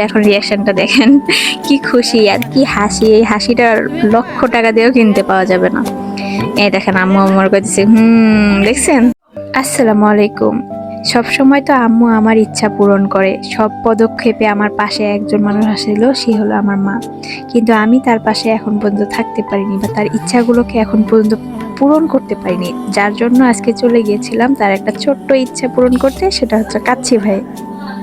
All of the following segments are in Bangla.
এখন রিয়াকশনটা দেখেন, কি খুশি আর কি হাসি। এই হাসিটা লক্ষ টাকা দিয়েও কিনতে পাওয়া যাবে না। এই দেখেন আম্মু আমার কাছে দেখছেন। আসসালামু আলাইকুম। সব সময় তো আম্মু আমার ইচ্ছা পূরণ করে, সব পদক্ষেপে আমার পাশে একজন মানুষ আসছিল, সে হলো আমার মা। কিন্তু আমি তার পাশে এখন পর্যন্ত থাকতে পারিনি বা তার ইচ্ছাগুলোকে এখন পর্যন্ত পূরণ করতে পারিনি, যার জন্য আজকে চলে গিয়েছিলাম তার একটা ছোট্ট ইচ্ছা পূরণ করতে, সেটা হচ্ছে কাচ্চি ভাই।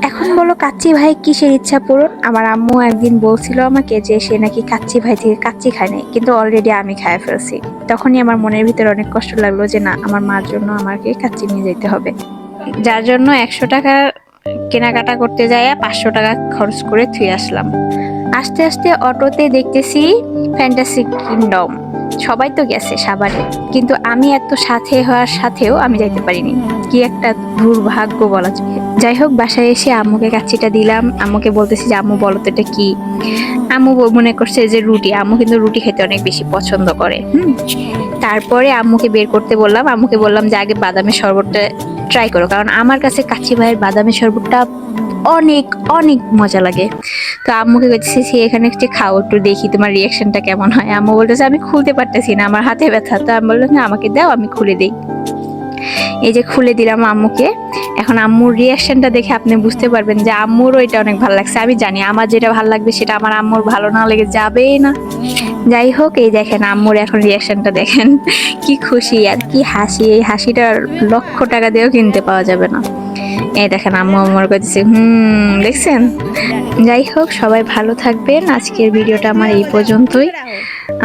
এখন বলো কাচ্চি ভাই কিসের ইচ্ছা পূরণ? আমার আম্মু একদিন বলছিল আমাকে যে সে নাকি কাচ্চি ভাই থেকে কাচ্চি খায় নাই, কিন্তু অলরেডি আমি খায় ফেলছি। তখনই আমার মনের ভিতরে অনেক কষ্ট লাগলো যে না, আমার মার জন্য আমাকে কাচ্চি নিয়ে যেতে হবে। যার জন্য 100 টাকা কেনাকাটা করতে যায় 500 টাকা খরচ করে থুয়ে আসলাম। আস্তে আস্তে অটোতে দেখতেছি ফ্যান্টাসি কিংডম, সবাই তো গেছে সাভারে, কিন্তু আমি এত সাথে হওয়ার সাথেও আমি যাইতে পারিনি। কি একটা দুর্ভাগ্য বলা যায়। যাই হোক, বাসায় এসে আম্মুকে কাচ্চিটা দিলাম। আম্মুকে বলতেছি যে আম্মু বলো তো এটা কি। আম্মু মনে করছে যে রুটি। আম্মু কিন্তু রুটি খেতে অনেক বেশি পছন্দ করে। তারপরে আম্মুকে বের করতে বললাম। আম্মুকে বললাম যে আগে বাদামের শরবতটা ট্রাই করো, কারণ আমার কাছে কাচ্চি ভাইয়ের বাদামের শরবতটা অনেক অনেক মজা লাগে। তো আম্মুকে বলতেছি এখানে একটু খাও, একটু দেখি তোমার রিয়াকশনটা কেমন হয়। আম্মু বলতেছে আমি খুলতে পারতেছি না, আমার হাতে ব্যথা। তো আমি বললাম না, আমাকে দাও, আমি খুলে দিই। এই যে খুলে দিলাম আম্মুকে। এখন আম্মুর রিয়াকশনটা দেখে আপনি বুঝতে পারবেন যে আম্মুরও এটা অনেক ভালো লাগছে। আমি জানি আমার যেটা ভালো লাগবে সেটা আমার আম্মুর ভালো না লেগে যাবেই না। যাই হোক, এই দেখেন আম্মুর এখন রিয়াকশনটা দেখেন, কি খুশি আর কি হাসি। এই হাসিটা লক্ষ টাকা দিয়েও কিনতে পাওয়া যাবে না। এই দেখেন আম্মু আমার কাছে দেখছেন। যাই হোক, সবাই ভালো থাকবেন। আজকের ভিডিওটা আমার এই পর্যন্তই।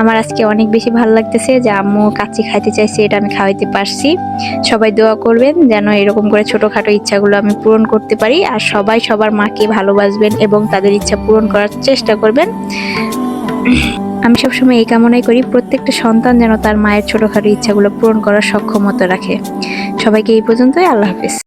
আমার আজকে অনেক বেশি ভালো লাগতেছে যে আম্মু কাচ্চি খাইতে চাইছে, এটা আমি খাওয়াইতে পারছি। সবাই দোয়া করবেন যেন এরকম করে ছোটখাটো ইচ্ছাগুলো আমি পূরণ করতে পারি। আর সবাই সবার মাকে ভালোবাসবেন এবং তাদের ইচ্ছা পূরণ করার চেষ্টা করবেন। আমি সবসময় এই কামনাই করি প্রত্যেকটা সন্তান যেন তার মায়ের ছোটখাটো ইচ্ছাগুলো পূরণ করার সক্ষমতা রাখে। সবাইকে এই পর্যন্তই। আল্লাহ হাফেজ।